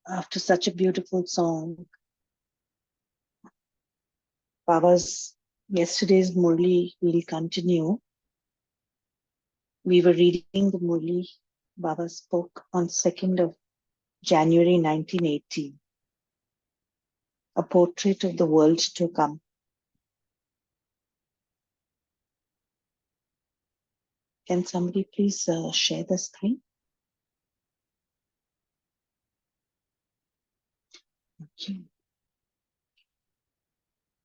After such a beautiful song, yesterday's Murli will continue. We were reading the Murli Baba spoke on 2nd of January 1980, a portrait of the world to come. Can somebody please share the screen? Okay.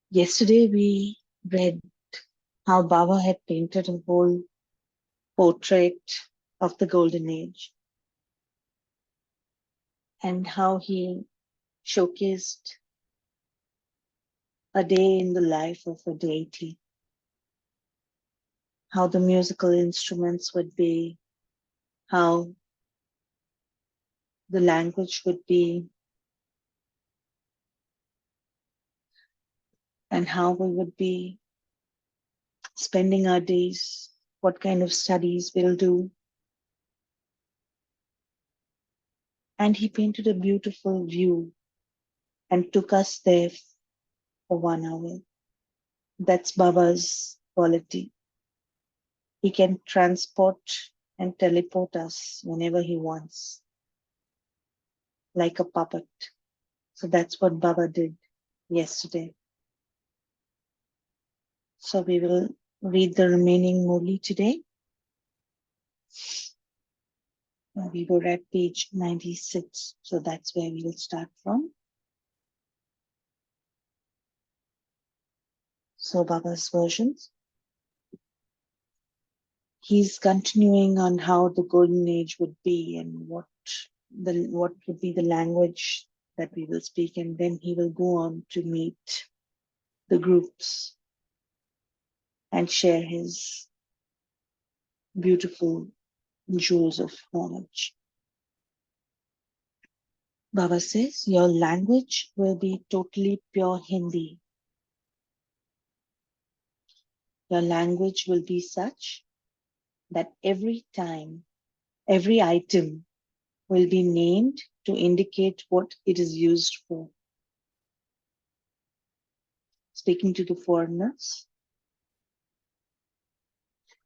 Yesterday we read how Baba had painted a whole portrait of the Golden Age and how he showcased a day in the life of a deity, how the musical instruments would be, how the language would be, and how we would be spending our days, what kind of studies we'll do. And he painted a beautiful view and took us there for 1 hour. That's Baba's quality. He can transport and teleport us whenever he wants, like a puppet. So that's what Baba did yesterday. So we will read the remaining Murli today. We were at page 96, so that's where we will start from. So Baba's versions. He's continuing on how the golden age would be and what would be the language that we will speak, and then he will go on to meet the groups and share his beautiful jewels of knowledge. Baba says, your language will be totally pure Hindi. Your language will be such that every time, every item will be named to indicate what it is used for. Speaking to the foreigners,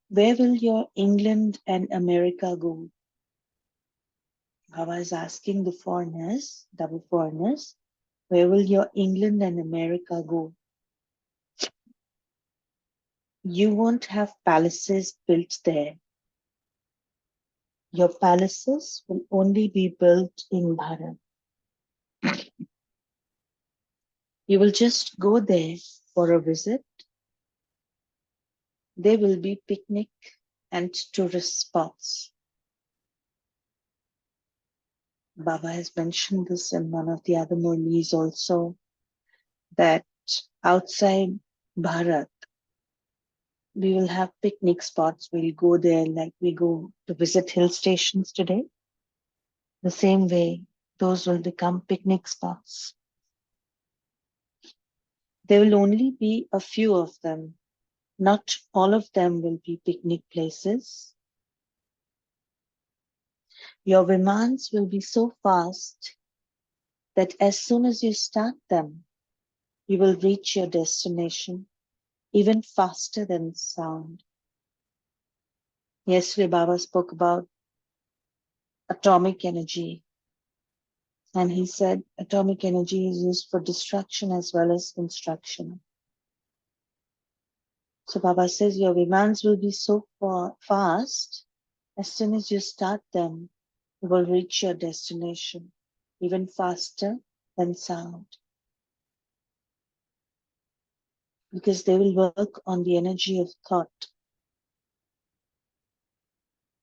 where will your England and America go? Baba is asking the foreigners, double foreigners, where will your England and America go? You won't have palaces built there. Your palaces will only be built in Bharat. You will just go there for a visit. There will be picnic and tourist spots. Baba has mentioned this in one of the other Murlis also, that outside Bharat, we will have picnic spots. We'll go there like we go to visit hill stations today. The same way, those will become picnic spots. There will only be a few of them. Not all of them will be picnic places. Your vimans will be so fast that as soon as you start them, you will reach your destination even faster than sound. Yesterday, Baba spoke about atomic energy. And he said atomic energy is used for destruction as well as construction. So Baba says your vimans will be so fast, as soon as you start them, you will reach your destination even faster than sound. Because they will work on the energy of thought.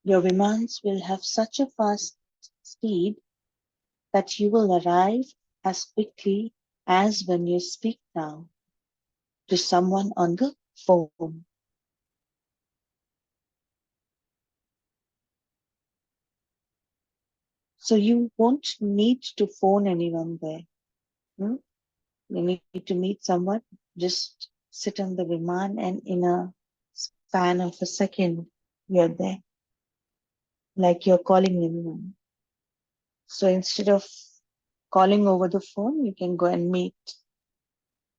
Your vimans will have such a fast speed that you will arrive as quickly as when you speak now to someone on the phone. So you won't need to phone anyone there. You need to meet someone, just sit on the Viman and in a span of a second, you're there. Like you're calling anyone. So instead of calling over the phone, you can go and meet,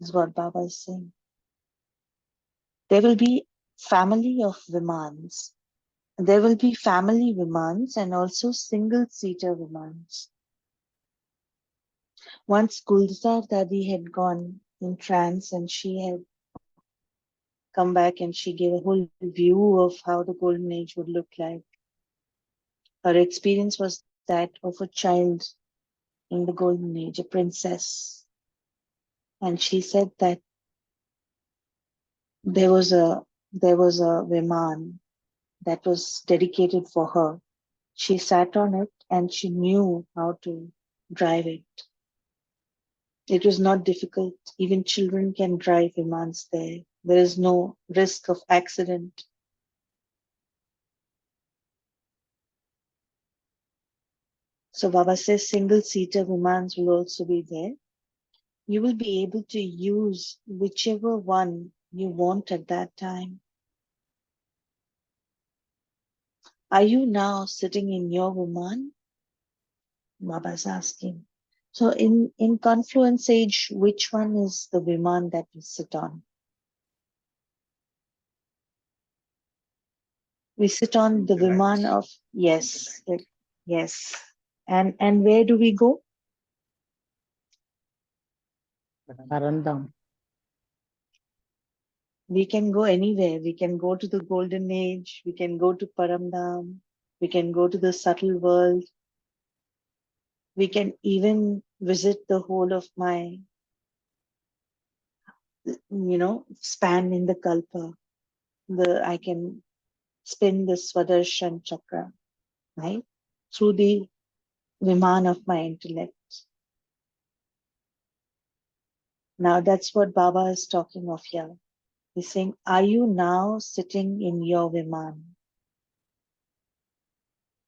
is what Baba is saying. There will be family of Vimans. There will be family Vimans and also single-seater Vimans. Once Gulzar Dadi had gone in trance and she had come back and she gave a whole view of how the golden age would look like. Her experience was that of a child in the golden age, a princess. And she said that there was a Viman that was dedicated for her. She sat on it and she knew how to drive it. It was not difficult. Even children can drive Vimans there. There is no risk of accident. So Baba says single-seater Vimans will also be there. You will be able to use whichever one you want at that time. Are you now sitting in your Viman? Baba is asking. So in Confluence Age, which one is the Viman that we sit on? We sit on the Viman of, yes, yes. And where do we go? Parandam. We can go anywhere. We can go to the Golden Age. We can go to Paramdam. We can go to the subtle world. We can even visit the whole of my, span in the Kalpa. I can spin the Swadarshan chakra, right? Through the Viman of my intellect. Now that's what Baba is talking of here. He's saying, are you now sitting in your Viman?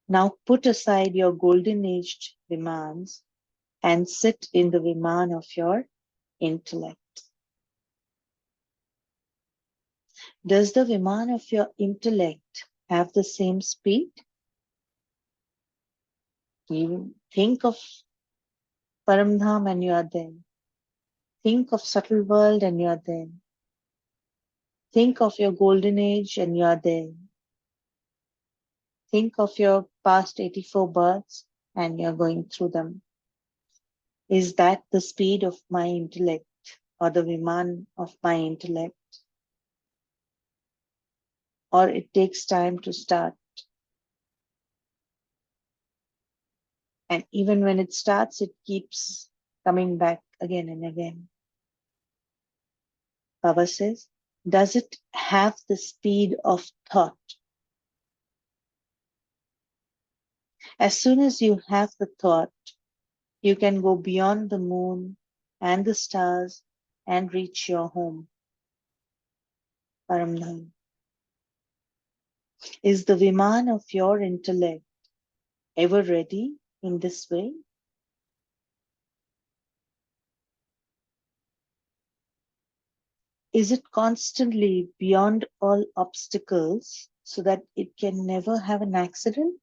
Now put aside your golden aged Vimans and sit in the Viman of your intellect. Does the Viman of your intellect have the same speed? You think of Paramdham and you are there. Think of subtle world and you are there. Think of your golden age and you are there. Think of your past 84 births and you're going through them. Is that the speed of my intellect or the Viman of my intellect? Or it takes time to start? And even when it starts, it keeps coming back again and again. Baba says, does it have the speed of thought? As soon as you have the thought, you can go beyond the moon and the stars and reach your home, Paramdham. Is the Viman of your intellect ever ready in this way? Is it constantly beyond all obstacles so that it can never have an accident?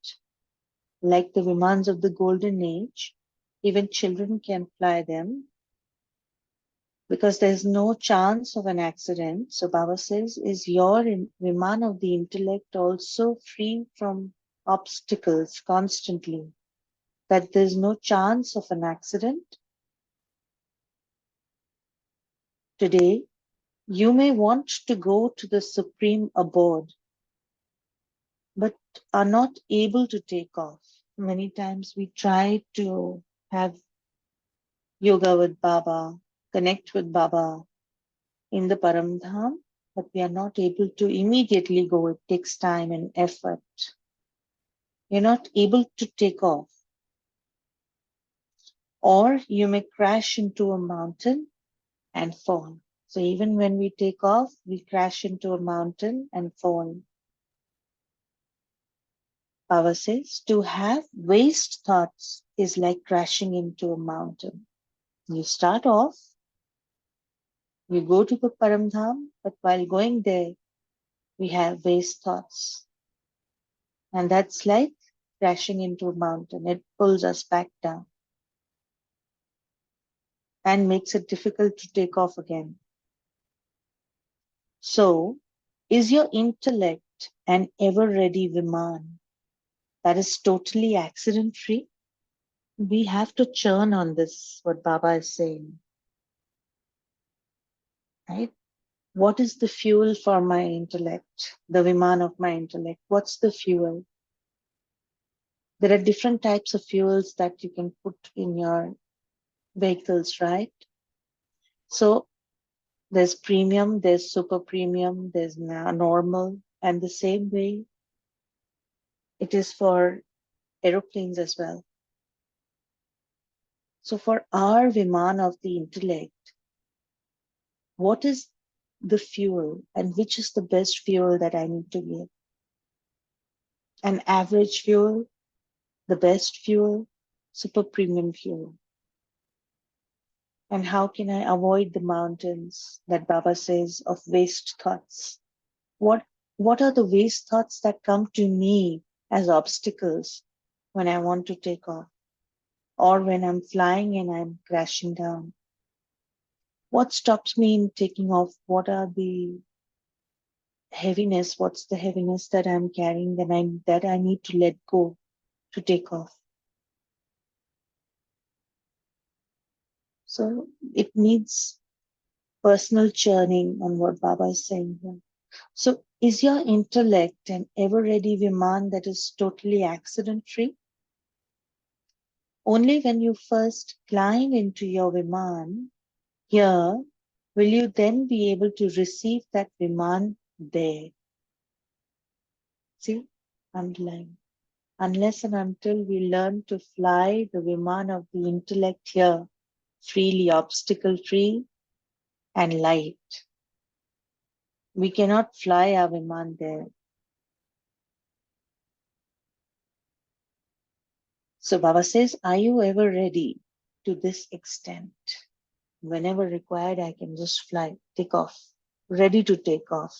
Like the Vimans of the Golden Age, even children can fly them because there's no chance of an accident. So Baba says, is your Viman of the intellect also free from obstacles constantly, that there's no chance of an accident? Today, you may want to go to the supreme abode, but are not able to take off. Many times we try to have yoga with Baba, connect with Baba in the Paramdham, but we are not able to immediately go. It takes time and effort. You're not able to take off. Or you may crash into a mountain and fall. So even when we take off, we crash into a mountain and fall. Baba says, to have waste thoughts is like crashing into a mountain. You start off, you go to the Paramdham, but while going there, we have waste thoughts. And that's like crashing into a mountain. It pulls us back down. and makes it difficult to take off again. So, is your intellect an ever-ready Viman that is totally accident-free? We have to churn on this, what Baba is saying, right? What is the fuel for my intellect, the Viman of my intellect? What's the fuel? There are different types of fuels that you can put in your vehicles, right? So there's premium, there's super premium, there's normal, and the same way it is for aeroplanes as well. So for our Viman of the intellect, what is the fuel and which is the best fuel that I need to give? An average fuel, the best fuel, super premium fuel. And how can I avoid the mountains that Baba says of waste thoughts? What what are the waste thoughts that come to me as obstacles when I want to take off or when I'm flying and I'm crashing down? What stops me in taking off? What are the heaviness? What's the heaviness that I'm carrying that I need to let go to take off? So it needs personal churning on what Baba is saying here. So is your intellect an ever-ready Viman that is totally accident-free? Only when you first climb into your Viman here will you then be able to receive that Viman there. See, underline. Unless and until we learn to fly the Viman of the intellect here, freely, obstacle-free and light, we cannot fly our Viman there. So Baba says, are you ever ready to this extent? Whenever required, I can just fly, take off, ready to take off.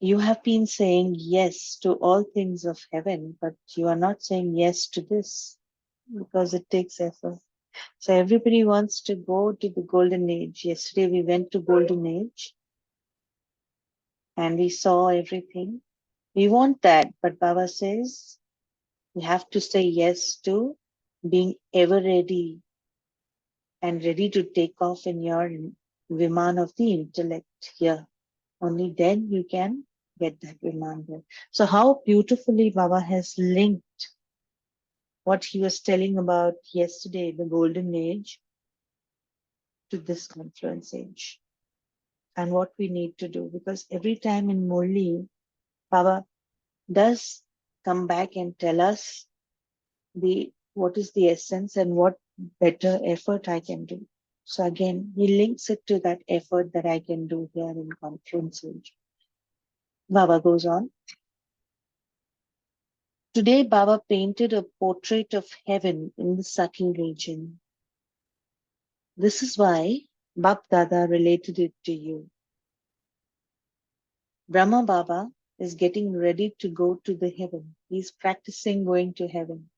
You have been saying yes to all things of heaven, but you are not saying yes to this because it takes effort. So everybody wants to go to the golden age. Yesterday we went to golden age and we saw everything. We want that, but Baba says we have to say yes to being ever ready and ready to take off in your Viman of the intellect here. Only then you can get that Viman there. So how beautifully Baba has linked what he was telling about yesterday, the golden age, to this confluence age and what we need to do. Because every time in Murli, Baba does come back and tell us what is the essence and what better effort I can do. So again, he links it to that effort that I can do here in confluence age. Baba goes on. Today, Baba painted a portrait of heaven in the subtle region. This is why Bap Dada related it to you. Brahma Baba is getting ready to go to the heaven. He's practicing going to heaven.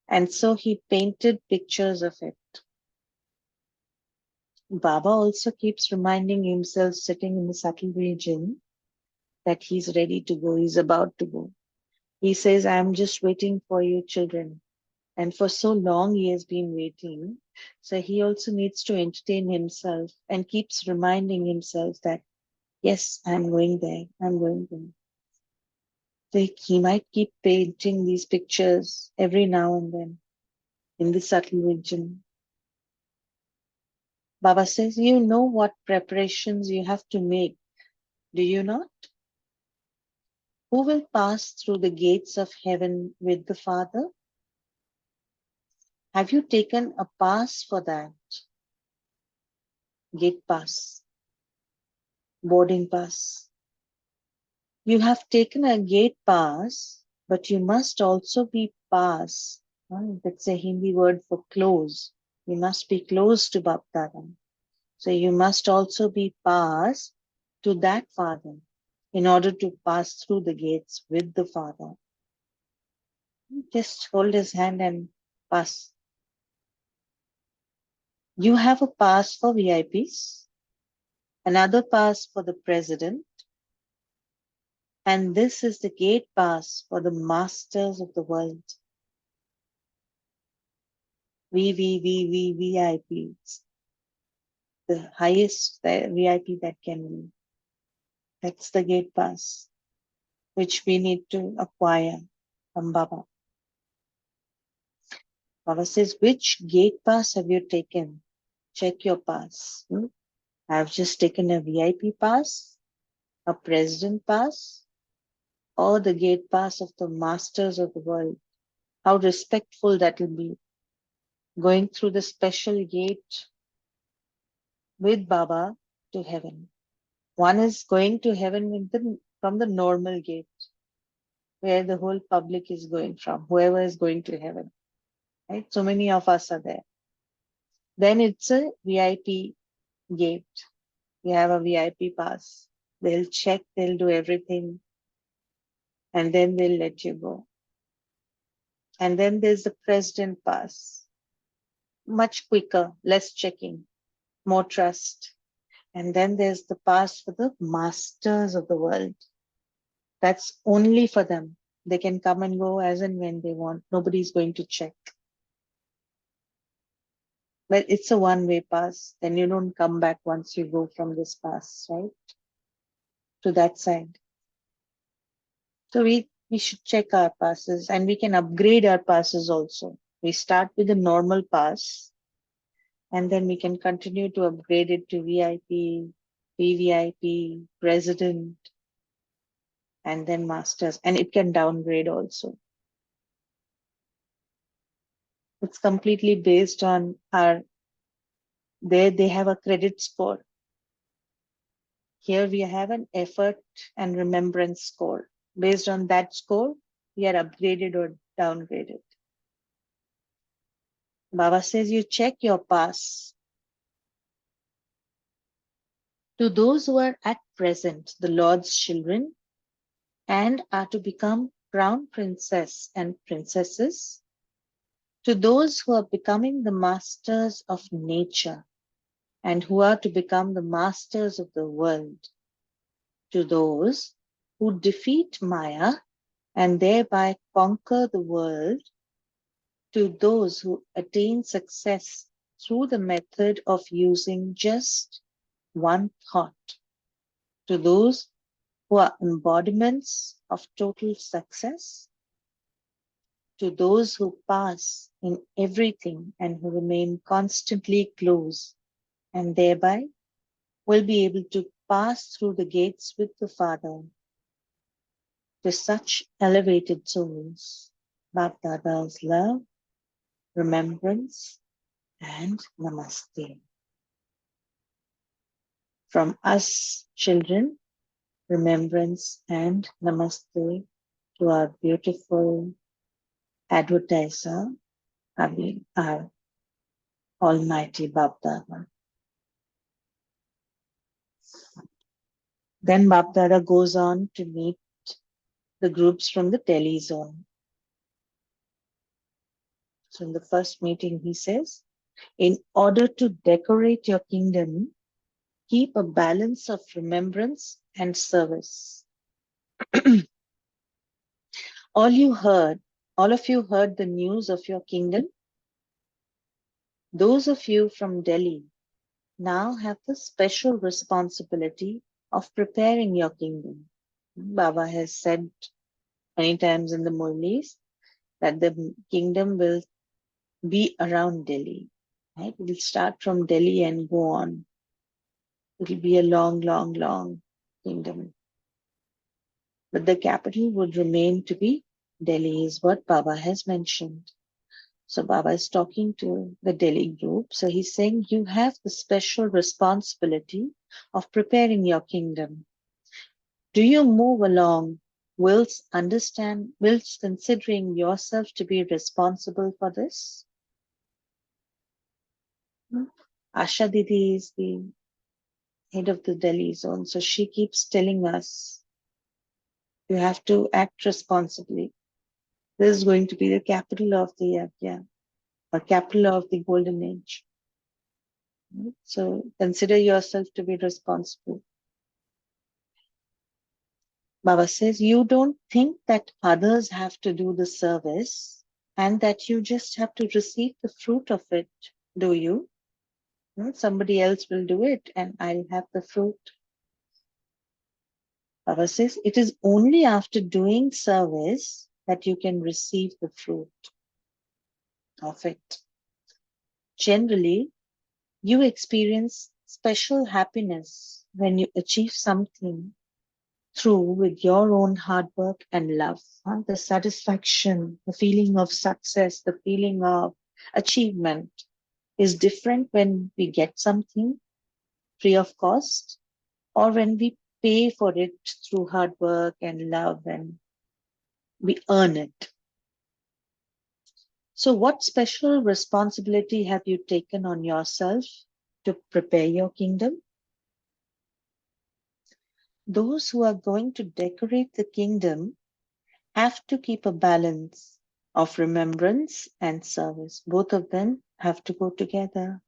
And so he painted pictures of it. Baba also keeps reminding himself sitting in the subtle region that he's ready to go, he's about to go. He says, I'm just waiting for you, children. And for so long he has been waiting. So he also needs to entertain himself and keeps reminding himself that, yes, I'm going there, I'm going there. So he might keep painting these pictures every now and then in the subtle region. Baba says, you know what preparations you have to make, do you not? Who will pass through the gates of heaven with the Father? Have you taken a pass for that? Gate pass, boarding pass. You have taken a gate pass, but you must also be pass. That's a Hindi word for close. You must be close to Bapdada. So you must also be pass to that Father in order to pass through the gates with the Father. Just hold his hand and pass. You have a pass for VIPs, another pass for the president, and this is the gate pass for the masters of the world. VIPs, the highest VIP that can be. That's the gate pass, which we need to acquire from Baba. Baba says, which gate pass have you taken? Check your pass. I've just taken a VIP pass, a president pass, or the gate pass of the masters of the world. How respectful that will be. Going through the special gate with Baba to heaven. One is going to heaven from the normal gate, where the whole public is going from, whoever is going to heaven. Right? So many of us are there. Then it's a VIP gate. You have a VIP pass. They'll check, they'll do everything, and then they'll let you go. And then there's the president pass. Much quicker, less checking, more trust. And then there's the pass for the masters of the world. That's only for them. They can come and go as and when they want. Nobody's going to check. But it's a one-way pass. Then you don't come back once you go from this pass, right? To that side. So we should check our passes, and we can upgrade our passes also. We start with a normal pass, and then we can continue to upgrade it to VIP, VVIP, president, and then masters. And it can downgrade also. It's completely based on they have a credit score. Here we have an effort and remembrance score. Based on that score, we are upgraded or downgraded. Baba says you check your pass. To those who are at present the Lord's children and are to become crown princess and princesses, to those who are becoming the masters of nature and who are to become the masters of the world, to those who defeat Maya and thereby conquer the world, to those who attain success through the method of using just one thought, to those who are embodiments of total success, to those who pass in everything and who remain constantly close and thereby will be able to pass through the gates with the Father. To such elevated souls, Bapdada's love, remembrance, and namaste. From us, children, remembrance and namaste to our beautiful advertiser, our Almighty Bapdada. Then Bapdada goes on to meet the groups from the Delhi zone. So in the first meeting, he says, in order to decorate your kingdom, keep a balance of remembrance and service. All of you heard the news of your kingdom. Those of you from Delhi now have the special responsibility of preparing your kingdom. Baba has said many times in the Murlis that the kingdom will be around Delhi. Right? It will start from Delhi and go on. It will be a long, long, long kingdom. But the capital would remain to be Delhi, is what Baba has mentioned. So Baba is talking to the Delhi group. So he's saying you have the special responsibility of preparing your kingdom. Do you move along whilst considering yourself to be responsible for this? Asha Didi is the head of the Delhi zone. So she keeps telling us, you have to act responsibly. This is going to be the capital of the Yajna, or capital of the Golden Age. So consider yourself to be responsible. Baba says, you don't think that others have to do the service and that you just have to receive the fruit of it, do you? No, somebody else will do it and I'll have the fruit. Baba says, it is only after doing service that you can receive the fruit of it. Generally, you experience special happiness when you achieve something through with your own hard work and love. The satisfaction, the feeling of success, the feeling of achievement is different when we get something free of cost or when we pay for it through hard work and love and we earn it. So, what special responsibility have you taken on yourself to prepare your kingdom? Those who are going to decorate the kingdom have to keep a balance of remembrance and service. Both of them have to go together.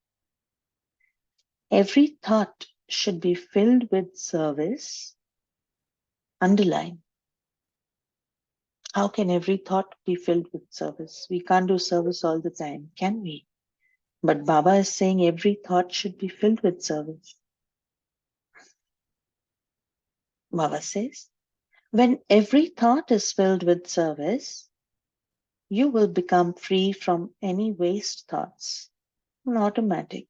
Every thought should be filled with service. Underline. How can every thought be filled with service? We can't do service all the time, can we? But Baba is saying every thought should be filled with service. Baba says, when every thought is filled with service, you will become free from any waste thoughts. Automatic.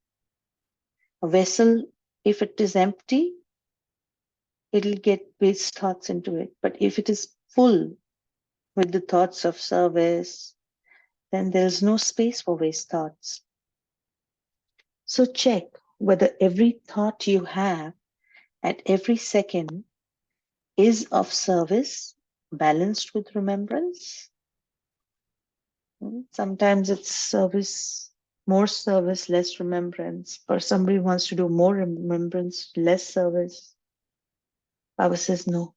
A vessel, if it is empty, it'll get waste thoughts into it. But if it is full with the thoughts of service, then there's no space for waste thoughts. So check whether every thought you have at every second is of service, balanced with remembrance. Sometimes it's service, more service, less remembrance. Or somebody wants to do more remembrance, less service. Baba says no.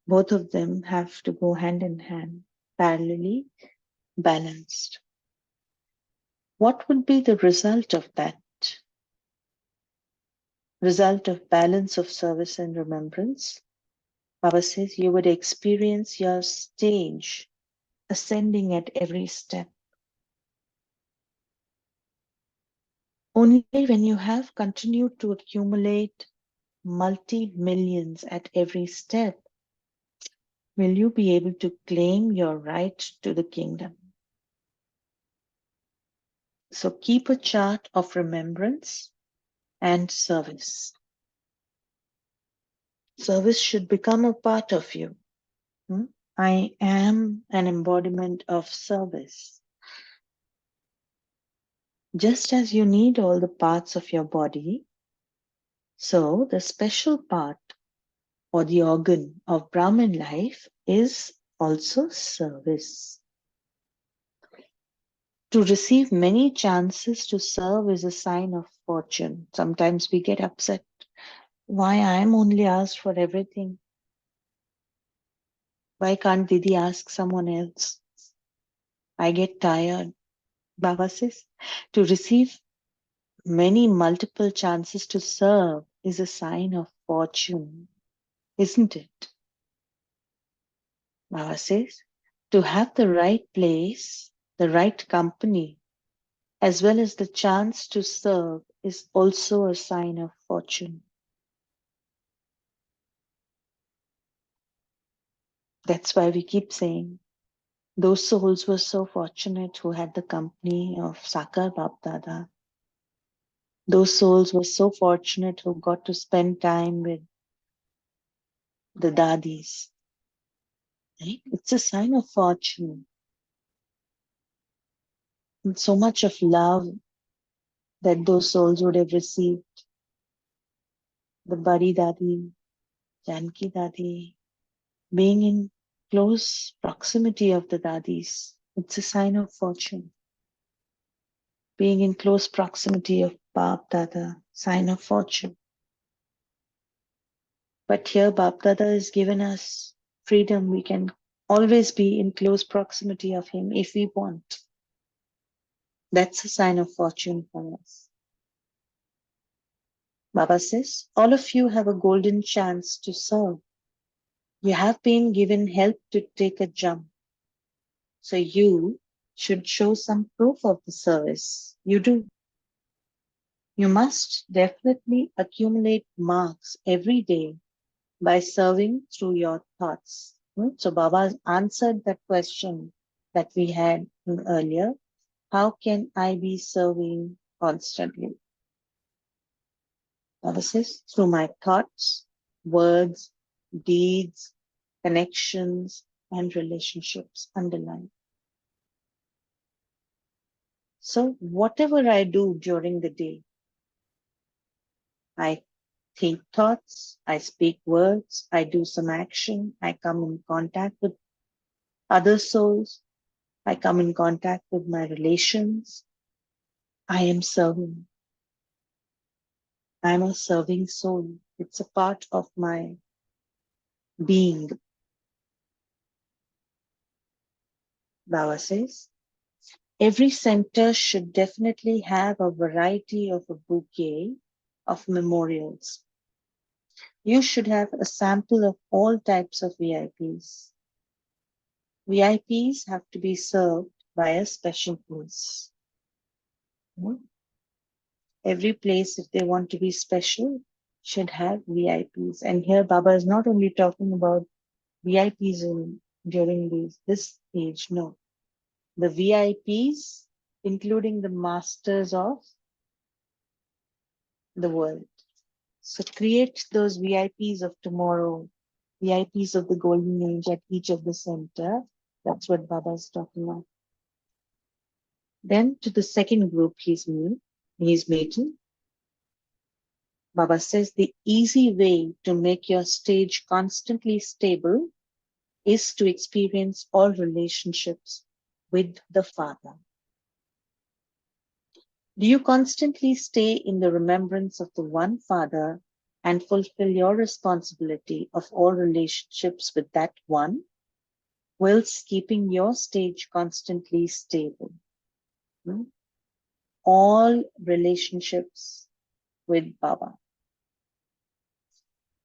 Both of them have to go hand in hand, parallelly balanced. What would be the result of that? Result of balance of service and remembrance? Baba says you would experience your stage ascending at every step. Only when you have continued to accumulate multi-millions at every step will you be able to claim your right to the kingdom. So keep a chart of remembrance and service. Service should become a part of you. I am an embodiment of service. Just as you need all the parts of your body, so the special part or the organ of Brahmin life is also service. To receive many chances to serve is a sign of fortune. Sometimes we get upset. Why I'm only asked for everything? Why can't Didi ask someone else? I get tired. Baba says, to receive many multiple chances to serve is a sign of fortune, isn't it? Baba says, to have the right place, the right company, as well as the chance to serve is also a sign of fortune. That's why we keep saying, those souls were so fortunate who had the company of Sakar Bap Dada. Those souls were so fortunate who got to spend time with the dadis. Right? It's a sign of fortune. And so much of love that those souls would have received. The Bari Dadi, Janki Dadi, being in close proximity of the dadis, it's a sign of fortune. Being in close proximity of Bap Dada, sign of fortune. But here Bap Dada has given us freedom. We can always be in close proximity of him if we want. That's a sign of fortune for us. Baba says, all of you have a golden chance to serve. You have been given help to take a jump. So you should show some proof of the service you do. You must definitely accumulate marks every day by serving through your thoughts. So Baba answered that question that we had earlier. How can I be serving constantly? Baba says, through my thoughts, words, deeds, connections, and relationships underlined. So whatever I do during the day, I think thoughts, I speak words, I do some action, I come in contact with other souls, I come in contact with my relations, I am serving. I'm a serving soul. It's a part of my being. Baba says, every center should definitely have a variety of a bouquet of memorials. You should have a sample of all types of VIPs. VIPs have to be served by a special place. Every place, if they want to be special, should have VIPs. And here Baba is not only talking about VIPs during this age, no. The VIPs, including the masters of the world. So create those VIPs of tomorrow, VIPs of the golden age at each of the center. That's what Baba is talking about. Then to the second group he's meeting. Baba says the easy way to make your stage constantly stable is to experience all relationships with the Father. Do you constantly stay in the remembrance of the one Father and fulfill your responsibility of all relationships with that one, whilst keeping your stage constantly stable? All relationships with Baba.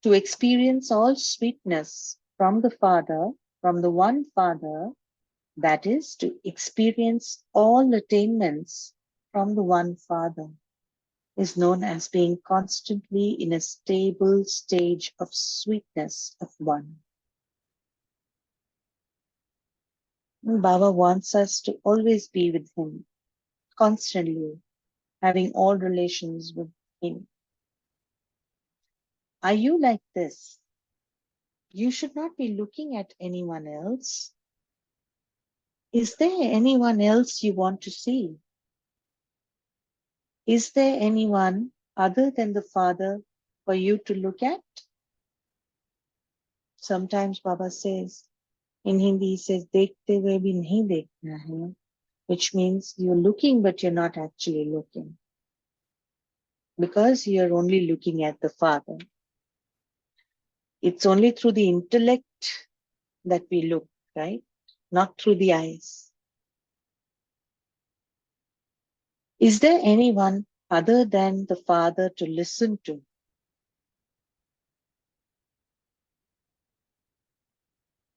To experience all sweetness from the Father, from the one Father, that is, to experience all attainments from the one Father, is known as being constantly in a stable stage of sweetness of one. And Baba wants us to always be with him, constantly having all relations with him. Are you like this? You should not be looking at anyone else. Is there anyone else you want to see? Is there anyone other than the Father for you to look at? Sometimes Baba says, in Hindi he says, "Dekhte hue bhi nahi dekhna hai," which means you're looking but you're not actually looking, because you're only looking at the Father. It's only through the intellect that we look, right? Not through the eyes. Is there anyone other than the Father to listen to?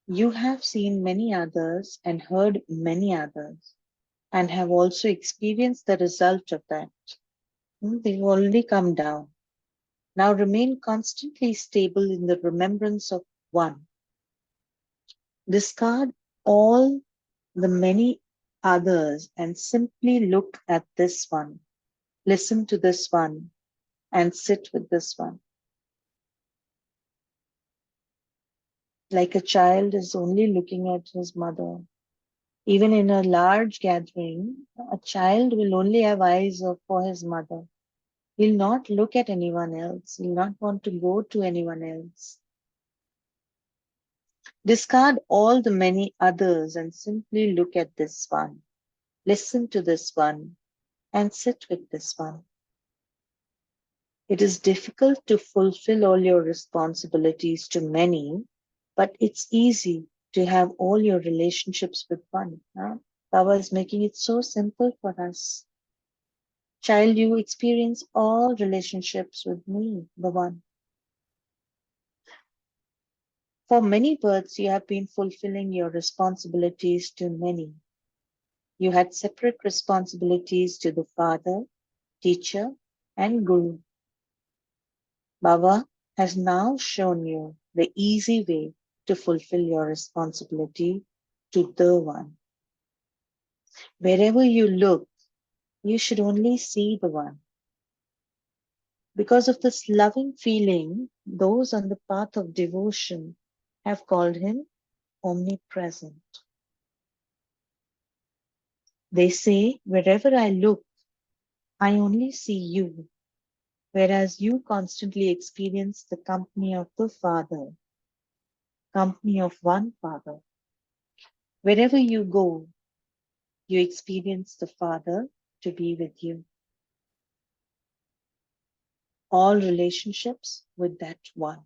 You have seen many others and heard many others, and have also experienced the result of that. They've already come down. Now remain constantly stable in the remembrance of one. Discard all the many others and simply look at this one. Listen to this one and sit with this one. Like a child is only looking at his mother. Even in a large gathering, a child will only have eyes for his mother. He'll not look at anyone else. He'll not want to go to anyone else. Discard all the many others and simply look at this one. Listen to this one and sit with this one. It is difficult to fulfill all your responsibilities to many, but it's easy to have all your relationships with one. Baba is making it so simple for us. Child, you experience all relationships with me, the One. For many births, you have been fulfilling your responsibilities to many. You had separate responsibilities to the father, teacher, and guru. Baba has now shown you the easy way to fulfill your responsibility to the One. Wherever you look, you should only see the One. Because of this loving feeling, those on the path of devotion have called him omnipresent. They say, wherever I look, I only see you, whereas you constantly experience the company of the Father, company of one Father. Wherever you go, you experience the Father to be with you. All relationships with that one.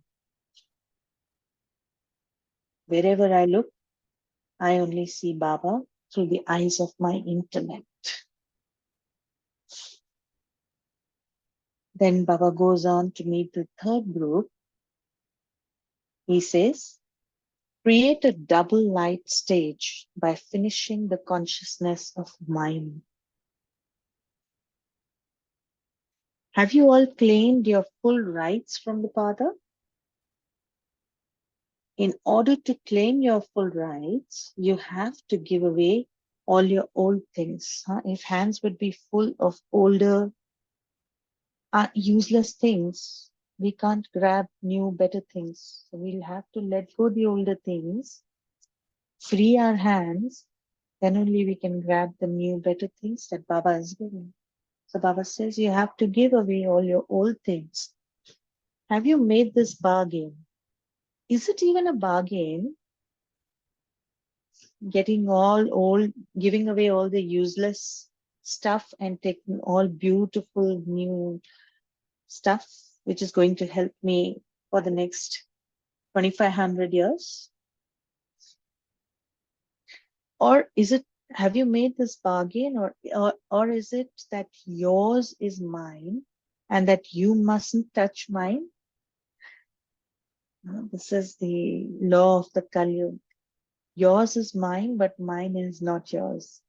Wherever I look, I only see Baba through the eyes of my intellect. Then Baba goes on to meet the third group. He says, create a double light stage by finishing the consciousness of mind. Have you all claimed your full rights from the Father? In order to claim your full rights, you have to give away all your old things. If hands would be full of older, useless things, we can't grab new, better things. So we'll have to let go the older things, free our hands, then only we can grab the new, better things that Baba is giving. So Baba says you have to give away all your old things. Have you made this bargain? Is it even a bargain? Getting all old, giving away all the useless stuff and taking all beautiful new stuff, which is going to help me for the next 2,500 years? Or is it, have you made this bargain, or is it that yours is mine and that you mustn't touch mine? This is the law of the Kali. Yours is mine, but mine is not yours.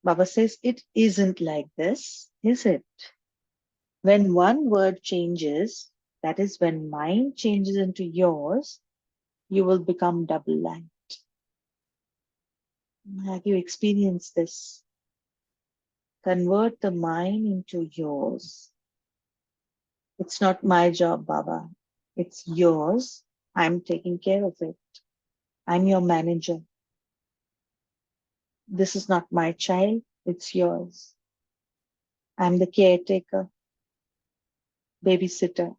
Baba says it isn't like this, is it? When one word changes, that is when mine changes into yours, you will become double light. Have you experienced this? Convert the mine into yours. It's not my job, Baba. It's yours. I'm taking care of it. I'm your manager. This is not my child. It's yours. I'm the caretaker, babysitter.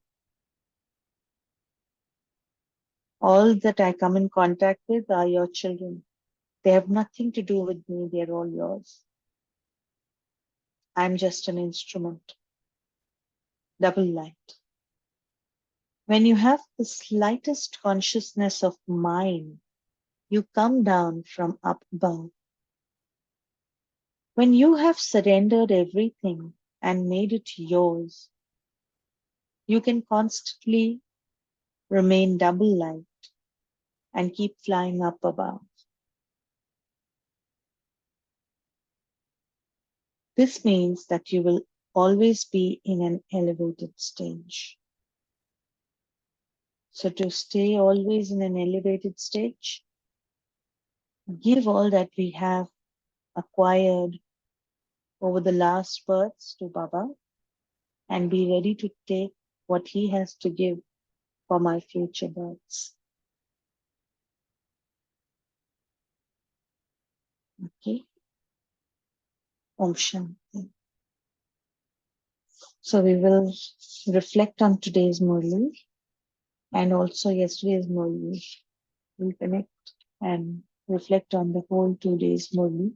All that I come in contact with are your children. They have nothing to do with me. They're all yours. I'm just an instrument. Double light. When you have the slightest consciousness of mine, you come down from up above. When you have surrendered everything and made it yours, you can constantly remain double light and keep flying up above. This means that you will always be in an elevated stage. So to stay always in an elevated stage, give all that we have acquired over the last births to Baba and be ready to take what he has to give for my future births. Okay? Om Shanti. So we will reflect on today's Murli and also yesterday's Murli. We'll connect and reflect on the whole 2 days Murli,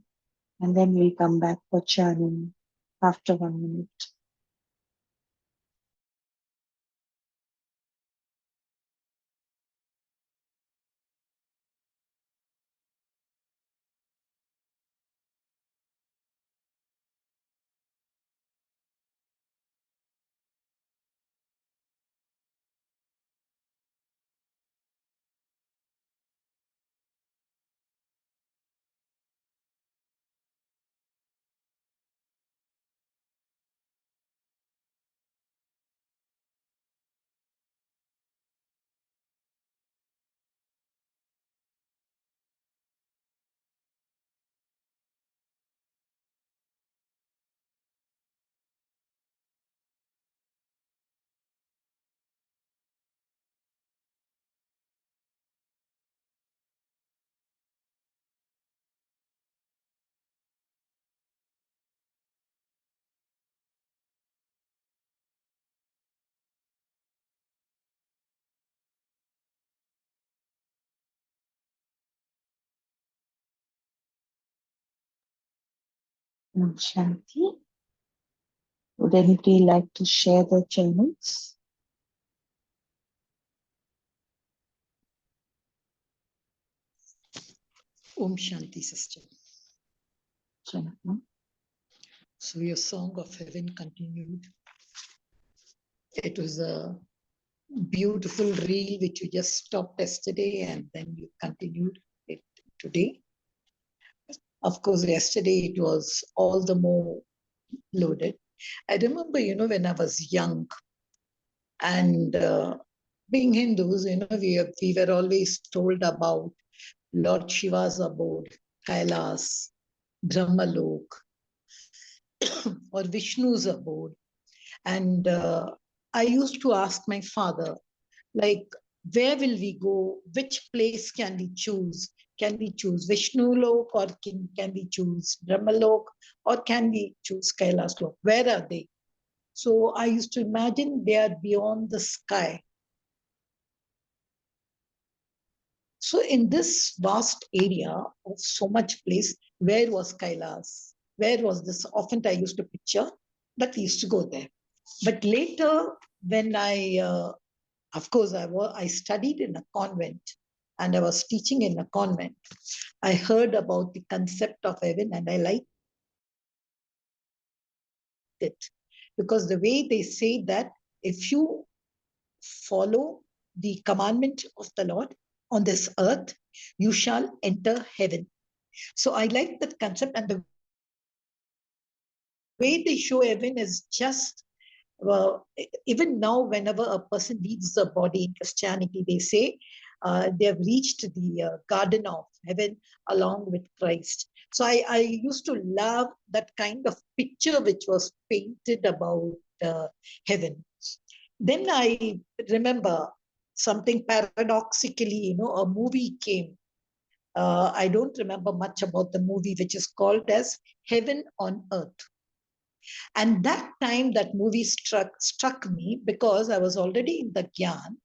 and then we'll come back for chanting after 1 minute. Shanti. Would anybody like to share their channels? Om Shanti, sister. Shanti. So your song of heaven continued. It was a beautiful reel which you just stopped yesterday and then you continued it today. Of course, yesterday it was all the more loaded. I remember, when I was young and being Hindus, we were always told about Lord Shiva's abode, Kailas, Brahmalok, or Vishnu's abode. And I used to ask my father, like, where will we go? Which place can we choose? Can we choose Vishnu Lok, or can we choose Brahma Lok, or can we choose Kailas Lok? Where are they? So I used to imagine they are beyond the sky. So in this vast area of so much place, where was Kailas? Where was this? Often I used to picture that we used to go there. But later, when of course, I studied in a convent and I was teaching in a convent. I heard about the concept of heaven and I liked it because the way they say that if you follow the commandment of the Lord on this earth, you shall enter heaven. So I like that concept, and the way they show heaven is just even now, whenever a person leaves the body in Christianity, they say they have reached the garden of heaven along with Christ. So I used to love that kind of picture which was painted about heaven. Then I remember something paradoxically, a movie came. I don't remember much about the movie, which is called as Heaven on Earth. And that time that movie struck me because I was already in the Gyan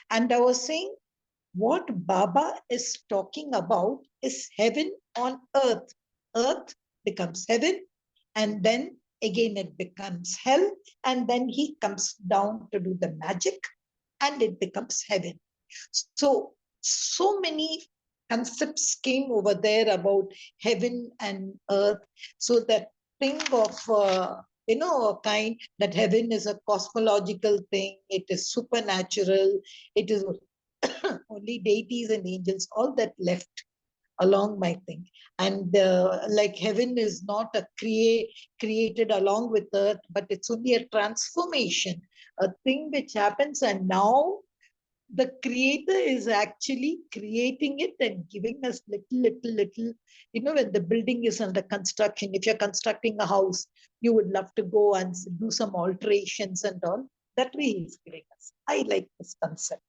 and I was saying what Baba is talking about is heaven on earth. Earth becomes heaven and then again it becomes hell and then he comes down to do the magic and it becomes heaven. So many concepts came over there about heaven and earth. So that thing of a kind that heaven is a cosmological thing, it is supernatural, it is only deities and angels, all that left along my thing. And like heaven is not a created along with earth, but it's only a transformation, a thing which happens, and now the creator is actually creating it and giving us little, when the building is under construction, if you're constructing a house, you would love to go and do some alterations and all. That way he's giving us. I like this concept.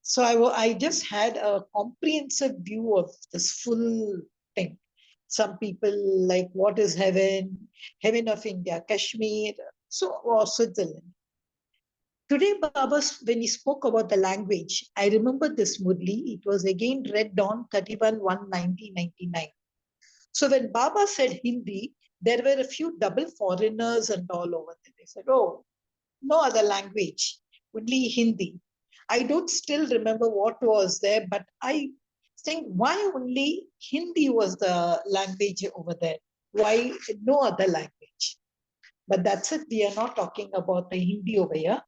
So I just had a comprehensive view of this full thing. Some people like, what is heaven? Heaven of India, Kashmir, or Switzerland. Today, Baba, when he spoke about the language, I remember this Murli. It was again read on 31/1/1999. So when Baba said Hindi, there were a few double foreigners and all over there. They said, oh, no other language, only Hindi. I don't still remember what was there, but I think why only Hindi was the language over there? Why no other language? But that's it. We are not talking about the Hindi over here.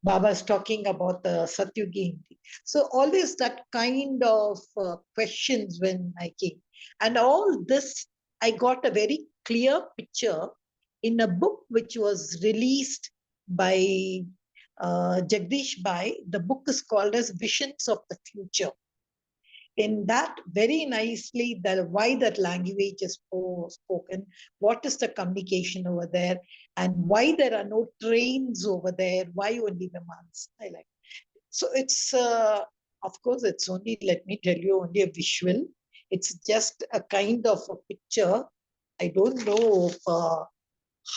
Baba is talking about the Satyugi Hindi. So always that kind of questions when I came. And all this, I got a very clear picture in a book which was released by Jagdish Bai. The book is called as Visions of the Future. In that, very nicely, why that language is spoken, what is the communication over there, and why there are no trains over there, why only Vimans. I like. So it's, of course, it's only, let me tell you, only a visual. It's just a kind of a picture. I don't know if,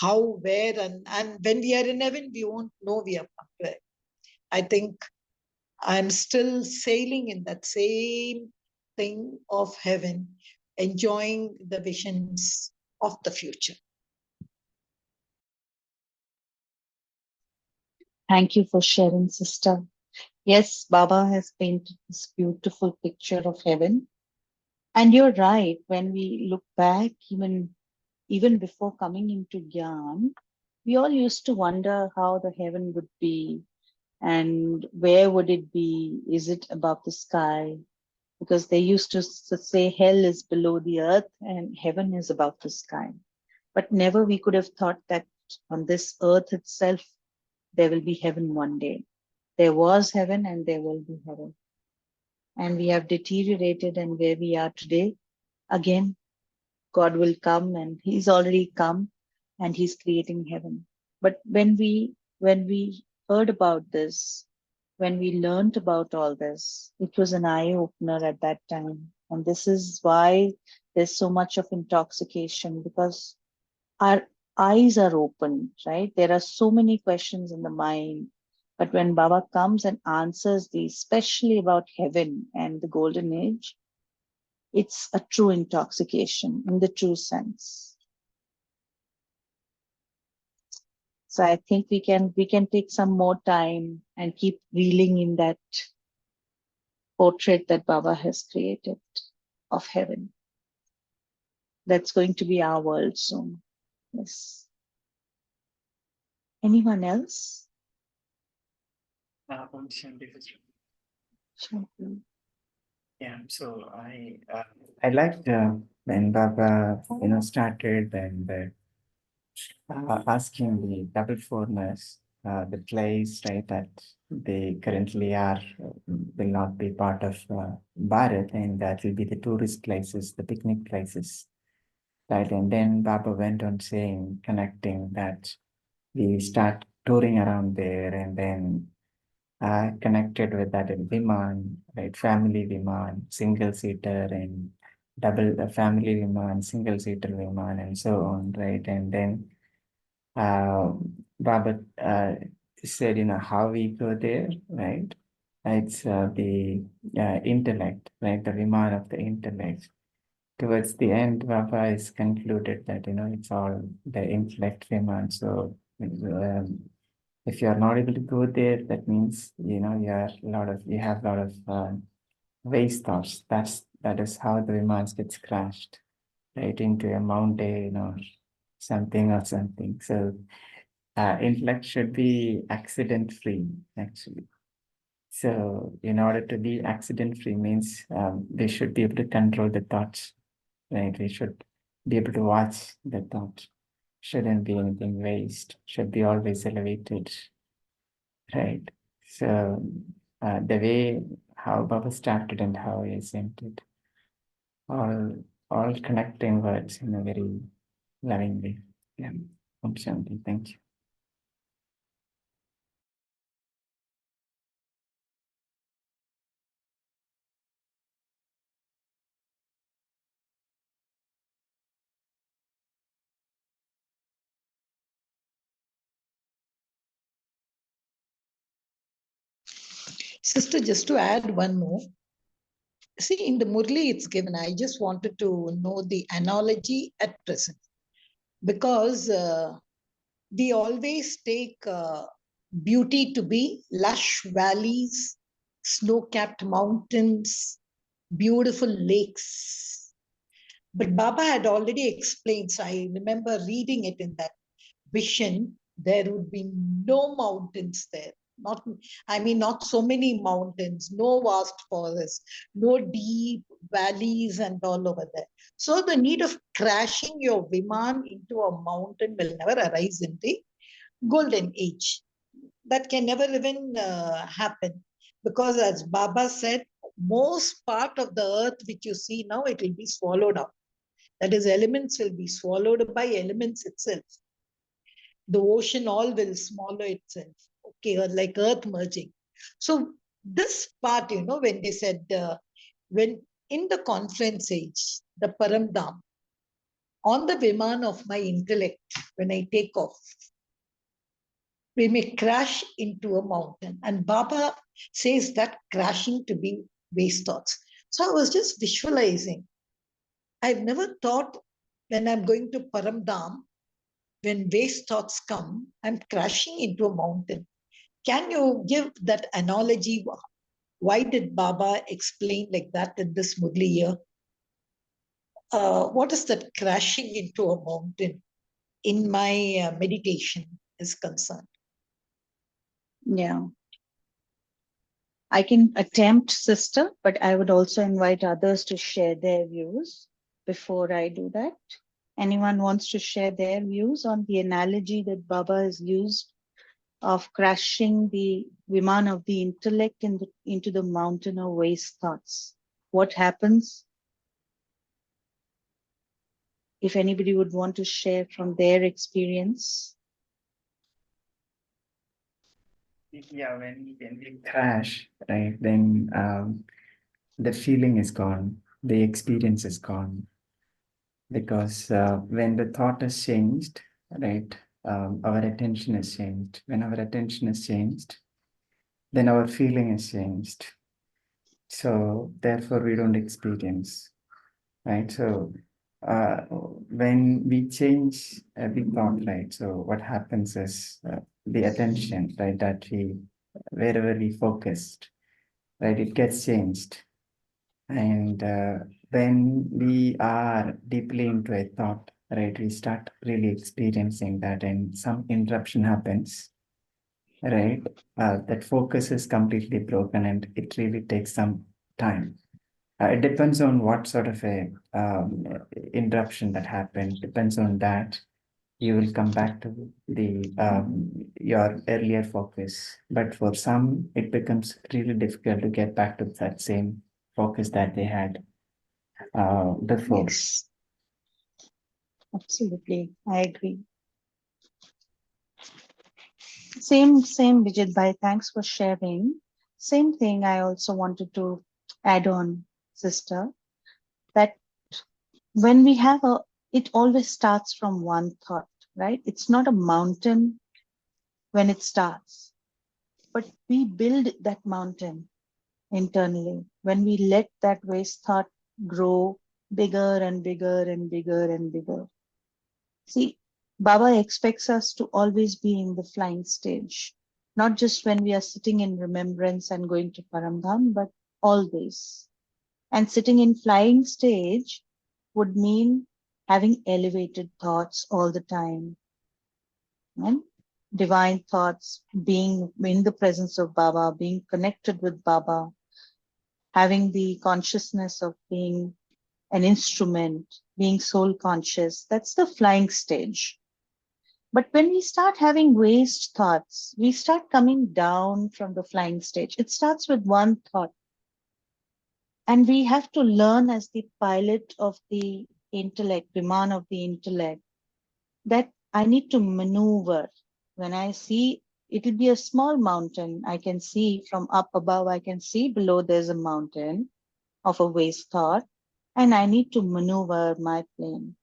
how, where, and when we are in heaven, we won't know we are not there. I think I'm still sailing in that same thing of heaven, enjoying the visions of the future. Thank you for sharing, sister. Yes, Baba has painted this beautiful picture of heaven. And you're right, when we look back, even before coming into Gyan, we all used to wonder how the heaven would be and where would it be? Is it above the sky? Because they used to say hell is below the earth and heaven is above the sky. But never we could have thought that on this earth itself, there will be heaven one day. There was heaven and there will be heaven. And we have deteriorated, and where we are today, again, God will come, and He's already come and He's creating heaven. But when we heard about this, when we learned about all this, it was an eye opener at that time. And this is why there's so much of intoxication, because our eyes are open, right? There are so many questions in the mind. But when Baba comes and answers these, especially about heaven and the golden age, it's a true intoxication in the true sense. So I think we can take some more time and keep reeling in that portrait that Baba has created of heaven. That's going to be our world soon. Yes. Anyone else? Sure. Yeah, so I liked when Baba started and asking the double foreigners the place, right, that they currently are will not be part of Bharat, and that will be the tourist places, the picnic places, right? And then Baba went on saying, connecting that we start touring around there, and then connected with that in Viman, right? Family Viman, single seater, and double family Viman, single seater Viman, and so on, right? And then Baba said, how we go there, right? It's the intellect, right? The Viman of the intellect. Towards the end, Baba is concluded that, it's all the intellect Viman. So, if you are not able to go there, that means, you have a lot of waste thoughts. That is how the Vimans gets crashed, right, into a mountain or something. So, intellect should be accident free, actually. So, in order to be accident free means they should be able to control the thoughts, right? We should be able to watch the thoughts. Shouldn't be anything waste. Should be always elevated, right? So, the way how Baba started and how he ended, all connecting words in a very loving way. Yeah. Om Shanti. Thank you. Sister, just to add one more. See, in the Murli it's given, I just wanted to know the analogy at present, because we always take beauty to be lush valleys, snow-capped mountains, beautiful lakes. But Baba had already explained, so I remember reading it in that vision, there would be no mountains there. Not so many mountains, no vast forests, no deep valleys and all over there. So the need of crashing your Viman into a mountain will never arise in the golden age. That can never even happen. Because as Baba said, most part of the earth which you see now, it will be swallowed up. That is, elements will be swallowed by elements itself. The ocean all will swallow itself, okay, or like earth merging. So this part, when they said, when in the conference age, the Paramdam, on the Viman of my intellect, when I take off, we may crash into a mountain. And Baba says that crashing to be waste thoughts. So I was just visualizing. I've never thought when I'm going to Paramdam, when waste thoughts come, I'm crashing into a mountain. Can you give that analogy? Why did Baba explain like that in this Murli year? What is that crashing into a mountain in my meditation is concerned? Yeah. I can attempt, sister, but I would also invite others to share their views before I do that. Anyone wants to share their views on the analogy that Baba has used of crashing the Viman of the intellect into the mountain of waste thoughts? What happens? If anybody would want to share from their experience. Yeah, when we crash, right, then the feeling is gone, the experience is gone. Because when the thought is changed, right, our attention is changed. When our attention is changed, then our feeling is changed. So therefore, we don't experience, right? So when we change the thought, right? So what happens is the attention, right? That we wherever we focused, right? It gets changed, and when we are deeply into a thought, right? We start really experiencing that, and some interruption happens, right? That focus is completely broken, and it really takes some time. It depends on what sort of a interruption that happened. Depends on that. You will come back to the your earlier focus. But for some, it becomes really difficult to get back to that same focus that they had before. Yes, absolutely. I agree. Same, Vijit Bhai. Thanks for sharing. Same thing I also wanted to add on, sister, that when we have it always starts from one thought, right? It's not a mountain when it starts, but we build that mountain internally when we let that waste thought grow bigger and bigger and bigger and bigger. See, Baba expects us to always be in the flying stage, not just when we are sitting in remembrance and going to Paramdham, but always. And sitting in flying stage would mean having elevated thoughts all the time, and divine thoughts, being in the presence of Baba, being connected with Baba, having the consciousness of being an instrument, being soul conscious. That's the flying stage. But when we start having waste thoughts, we start coming down from the flying stage. It starts with one thought. And we have to learn as the pilot of the intellect, Viman of the intellect, that I need to maneuver. When I see, it'll be a small mountain. I can see from up above, I can see below there's a mountain of a waste thought, and I need to maneuver my plane.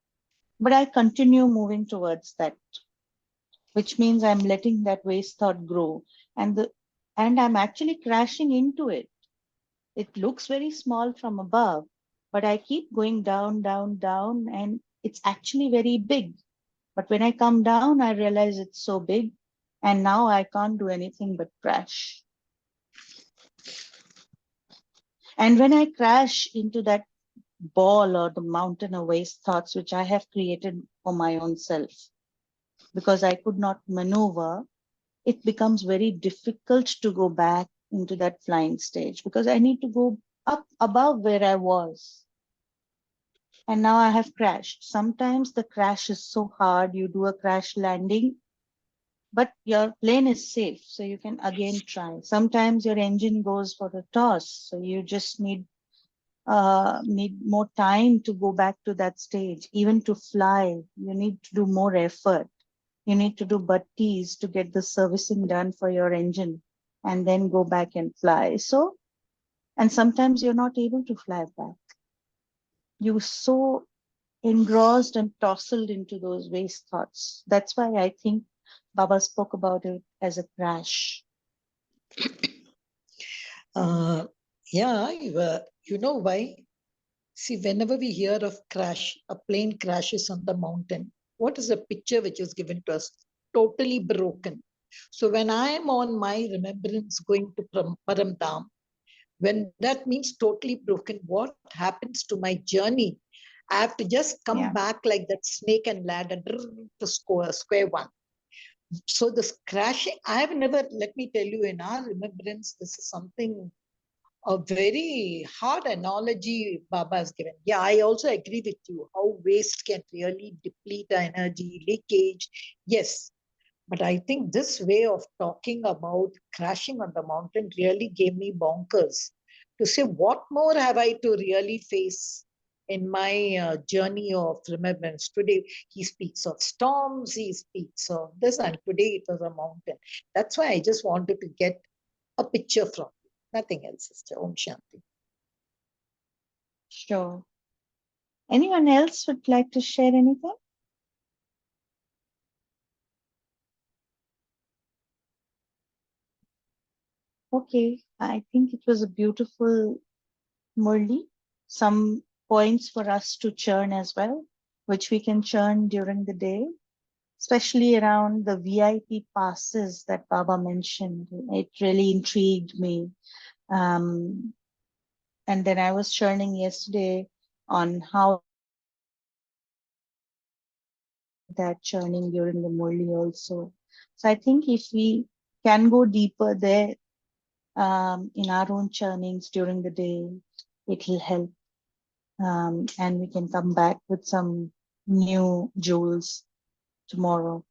But I continue moving towards that, which means I'm letting that waste thought grow, and I'm actually crashing into it. It looks very small from above, but I keep going down, down, down, and it's actually very big. But when I come down, I realize it's so big, and now I can't do anything but crash. And when I crash into that ball or the mountain of waste thoughts, which I have created for my own self, because I could not maneuver, it becomes very difficult to go back into that flying stage because I need to go up above where I was. And now I have crashed. Sometimes the crash is so hard, you do a crash landing, but your plane is safe, so you can again try. Sometimes your engine goes for a toss, so you just need more time to go back to that stage. Even to fly, you need to do more effort. You need to do butties to get the servicing done for your engine and then go back and fly. So, and sometimes you're not able to fly back. You're so engrossed and tousled into those waste thoughts. That's why I think Baba spoke about it as a crash. Yeah, you know why? See, whenever we hear of crash, a plane crashes on the mountain, what is the picture which is given to us? Totally broken. So when I am on my remembrance going to Paramdam, when that means totally broken, what happens to my journey? I have to just come back like that snake and ladder to square one. So this crashing, I have never, let me tell you, in our remembrance, this is something, a very hard analogy Baba has given. Yeah, I also agree with you. How waste can really deplete our energy, leakage. Yes, but I think this way of talking about crashing on the mountain really gave me bonkers to say, what more have I to really face in my journey of remembrance? Today, he speaks of storms, he speaks of this, and today it was a mountain. That's why I just wanted to get a picture from you. Nothing else, sister. Om Shanti. Sure. Anyone else would like to share anything? Okay, I think it was a beautiful Murli. Some points for us to churn as well, which we can churn during the day, especially around the VIP passes that Baba mentioned. It really intrigued me. And then I was churning yesterday on how that churning during the Murli also. So I think if we can go deeper there in our own churnings during the day, it will help. And we can come back with some new jewels tomorrow.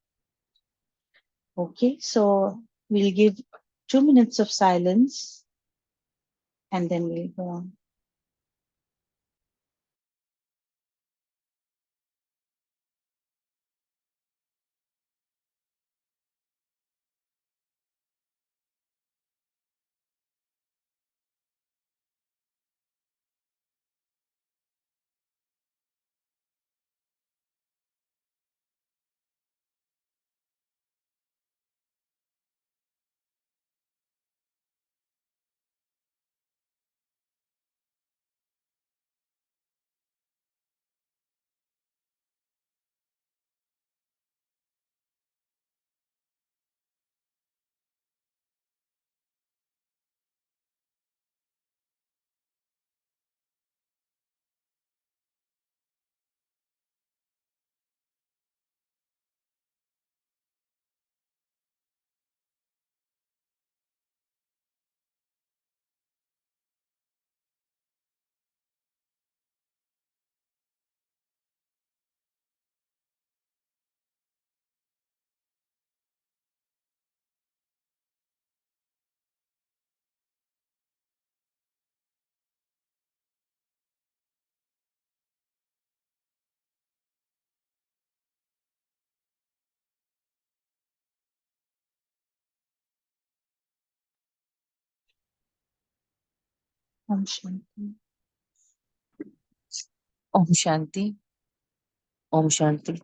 Okay, so we'll give 2 minutes of silence and then we'll go on. Om Shanti. Om Shanti. Om Shanti.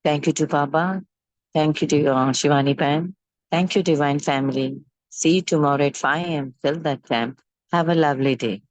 Thank you to Baba. Thank you to Shivani Pan. Thank you, Divine Family. See you tomorrow at 5 a.m. Till that time, have a lovely day.